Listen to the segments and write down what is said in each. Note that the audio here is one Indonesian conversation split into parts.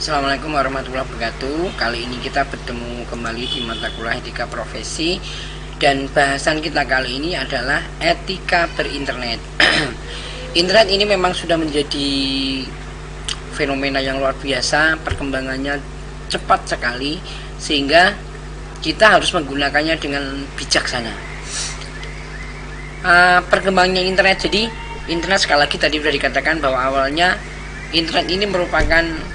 Assalamualaikum warahmatullahi wabarakatuh. Kali ini kita bertemu kembali di mata kuliah etika profesi, dan bahasan kita kali ini adalah etika berinternet. Internet ini memang sudah menjadi fenomena yang luar biasa, perkembangannya cepat sekali sehingga kita harus menggunakannya dengan bijaksana. Perkembangannya internet, jadi internet sekali lagi tadi sudah dikatakan bahwa awalnya internet ini merupakan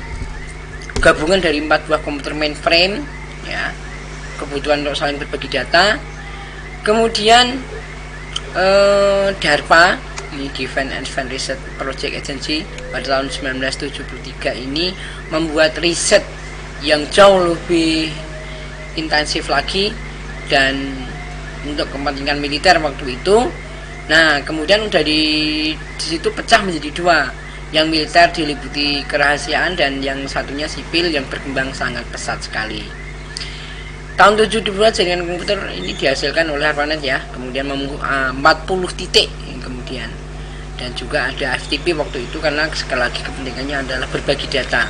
gabungan dari 4 buah komputer mainframe, ya, kebutuhan untuk saling berbagi data. Kemudian DARPA, ini Defense Advanced Research Project Agency, pada tahun 1973 ini membuat riset yang jauh lebih intensif lagi dan untuk kepentingan militer waktu itu. Nah, kemudian udah di situ pecah menjadi 2. Yang militer diliputi kerahasiaan dan yang satunya sipil yang berkembang sangat pesat sekali. Tahun 72 jaringan komputer ini dihasilkan oleh ARPANET, ya. Kemudian 40 titik kemudian. Dan juga ada FTP waktu itu karena sekali lagi kepentingannya adalah berbagi data.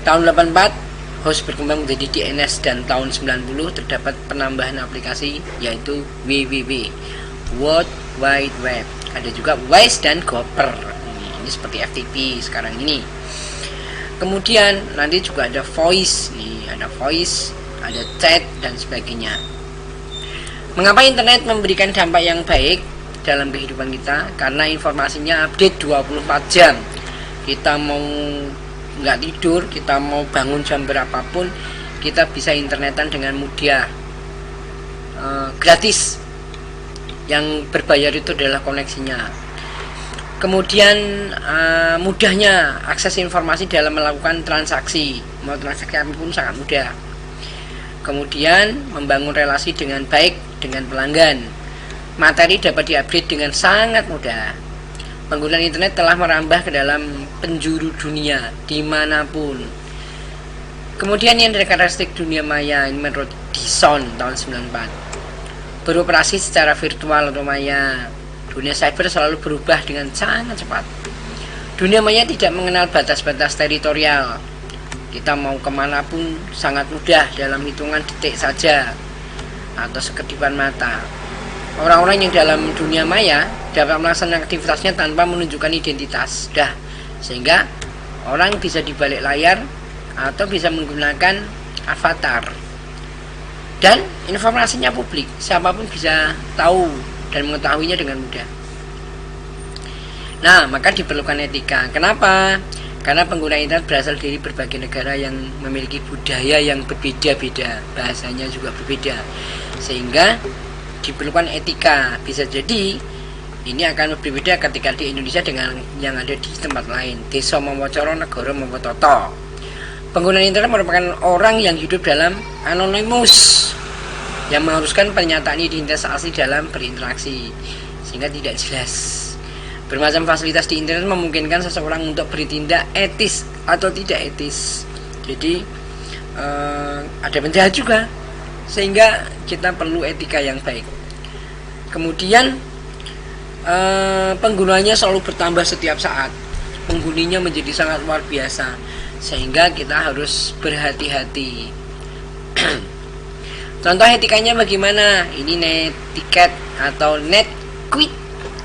Tahun 84 host berkembang menjadi DNS, dan tahun 90 terdapat penambahan aplikasi yaitu WWW, World Wide Web. Ada juga WISE dan Gopher. Ini seperti FTP sekarang ini. Kemudian nanti juga ada voice, nih ada voice, ada chat dan sebagainya. Mengapa internet memberikan dampak yang baik dalam kehidupan kita? Karena informasinya update 24 jam. Kita mau nggak tidur, kita mau bangun jam berapapun, kita bisa internetan dengan mudah, gratis. Yang berbayar itu adalah koneksinya. Kemudian mudahnya akses informasi dalam melakukan transaksi, mau transaksi apapun sangat mudah. Kemudian membangun relasi dengan baik dengan pelanggan. Materi dapat diupdate dengan sangat mudah. Penggunaan internet telah merambah ke dalam penjuru dunia dimanapun. Kemudian yang dari karakteristik dunia maya ini menurut Dison tahun 94, beroperasi secara virtual atau maya. Dunia cyber selalu berubah dengan sangat cepat. Dunia maya tidak mengenal batas-batas teritorial. Kita mau kemanapun sangat mudah dalam hitungan detik saja atau sekedipan mata. Orang-orang yang dalam dunia maya dapat melaksanakan aktivitasnya tanpa menunjukkan identitas, sehingga orang bisa di balik layar atau bisa menggunakan avatar. Dan informasinya publik, siapapun bisa tahu dan mengetahuinya dengan mudah. Nah, maka diperlukan etika. Kenapa? Karena pengguna internet berasal dari berbagai negara yang memiliki budaya yang berbeda-beda, bahasanya juga berbeda, sehingga diperlukan etika. Bisa jadi ini akan berbeda ketika di Indonesia dengan yang ada di tempat lain. Desa mawacoro, negara mawototo. Pengguna internet merupakan orang yang hidup dalam anonimus, yang mengharuskan pernyataan identitas asli dalam berinteraksi sehingga tidak jelas. Bermacam fasilitas di internet memungkinkan seseorang untuk bertindak etis atau tidak etis. Jadi ada penjahat juga, sehingga kita perlu etika yang baik. Kemudian penggunanya selalu bertambah setiap saat. Penghuninya menjadi sangat luar biasa, sehingga kita harus berhati-hati. Contoh etikanya bagaimana? Ini netiquette atau netquit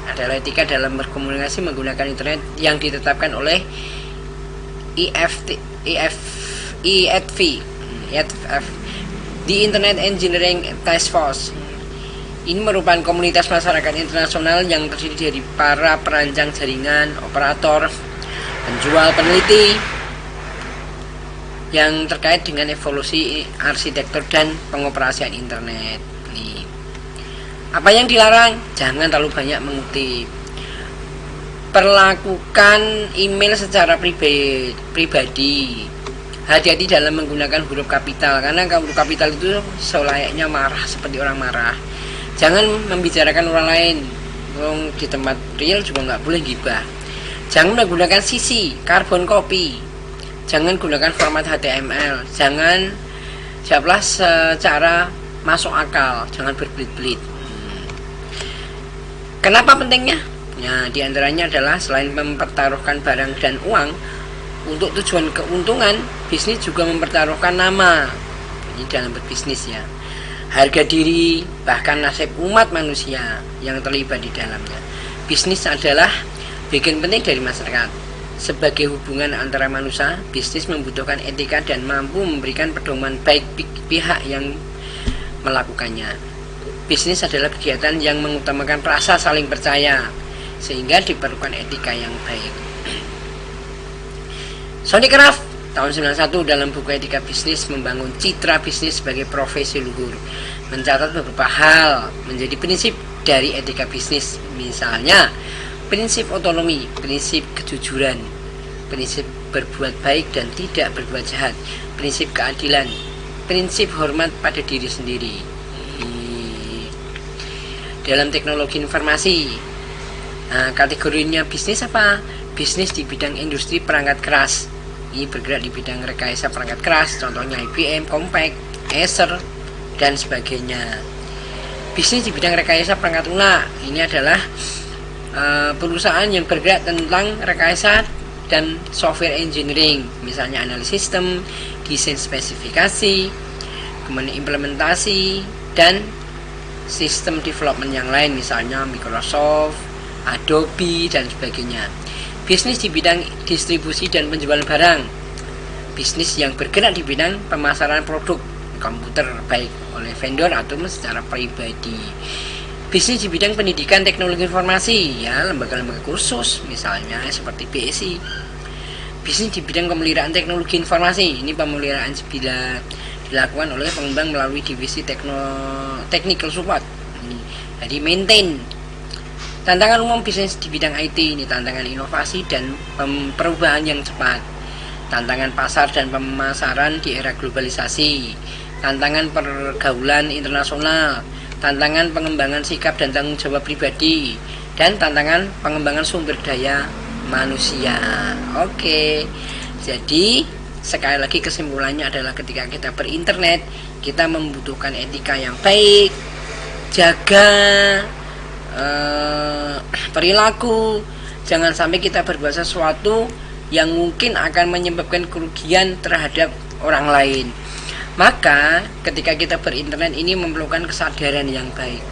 adalah etika dalam berkomunikasi menggunakan internet yang ditetapkan oleh IETF, di Internet Engineering Task Force. Ini merupakan komunitas masyarakat internasional yang terdiri dari para perancang jaringan, operator, penjual, peneliti, yang terkait dengan evolusi arsitektur dan pengoperasian internet. Nih, apa yang dilarang? Jangan terlalu banyak mengutip. Perlakukan email secara pribadi. Hati-hati dalam menggunakan huruf kapital, karena huruf kapital itu selayaknya marah, seperti orang marah. Jangan membicarakan orang lain. Di tempat real juga nggak boleh gibah. Jangan menggunakan CC, carbon copy. Jangan gunakan format HTML. Jangan jawablah secara masuk akal. Jangan berbelit-belit. Kenapa pentingnya? Ya, diantaranya adalah selain mempertaruhkan barang dan uang Untuk tujuan keuntungan, bisnis juga mempertaruhkan nama. Ini dalam berbisnis ya. Harga diri, bahkan nasib umat manusia yang terlibat di dalamnya. Bisnis adalah bagian penting dari masyarakat. Sebagai hubungan antara manusia, bisnis membutuhkan etika dan mampu memberikan pedoman baik pihak yang melakukannya. Bisnis adalah kegiatan yang mengutamakan rasa saling percaya, sehingga diperlukan etika yang baik. Sonny Craft tahun 91 dalam buku Etika Bisnis membangun citra bisnis sebagai profesi luhur, mencatat beberapa hal menjadi prinsip dari etika bisnis, misalnya prinsip otonomi, prinsip kejujuran, prinsip berbuat baik dan tidak berbuat jahat, prinsip keadilan, prinsip hormat pada diri sendiri. Dalam teknologi informasi, kategorinya bisnis apa? Bisnis di bidang industri perangkat keras. Ini bergerak di bidang rekayasa perangkat keras, contohnya IBM, Compaq, Acer, dan sebagainya. Bisnis di bidang rekayasa perangkat lunak, ini adalah perusahaan yang bergerak tentang rekayasa dan software engineering, misalnya analisis sistem, desain spesifikasi, kemudian implementasi, dan sistem development yang lain, misalnya Microsoft, Adobe, dan sebagainya. Bisnis di bidang distribusi dan penjualan barang, bisnis yang bergerak di bidang pemasaran produk komputer baik oleh vendor atau secara pribadi. Bisnis di bidang pendidikan teknologi informasi, ya lembaga-lembaga kursus misalnya seperti BSI. Bisnis di bidang pemeliharaan teknologi informasi, ini pemeliharaan bila dilakukan oleh pengembang melalui divisi technical support, jadi maintain. Tantangan umum bisnis di bidang IT, ini tantangan inovasi dan perubahan yang cepat, tantangan pasar dan pemasaran di era globalisasi, tantangan pergaulan internasional, tantangan pengembangan sikap dan tanggung jawab pribadi, dan tantangan pengembangan sumber daya manusia. Oke, jadi sekali lagi kesimpulannya adalah ketika kita berinternet, kita membutuhkan etika yang baik, jaga perilaku, jangan sampai kita berbuat sesuatu yang mungkin akan menyebabkan kerugian terhadap orang lain. Maka ketika kita berinternet ini memerlukan kesadaran yang baik.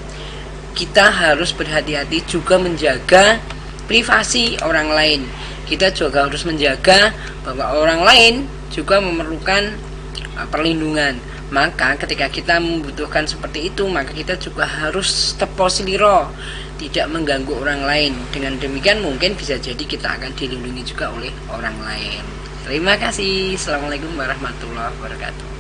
Kita harus berhati-hati juga menjaga privasi orang lain. Kita juga harus menjaga bahwa orang lain juga memerlukan perlindungan. Maka ketika kita membutuhkan seperti itu, maka kita juga harus teposiliro, tidak mengganggu orang lain. Dengan demikian mungkin bisa jadi kita akan dilindungi juga oleh orang lain. Terima kasih. Assalamualaikum warahmatullahi wabarakatuh.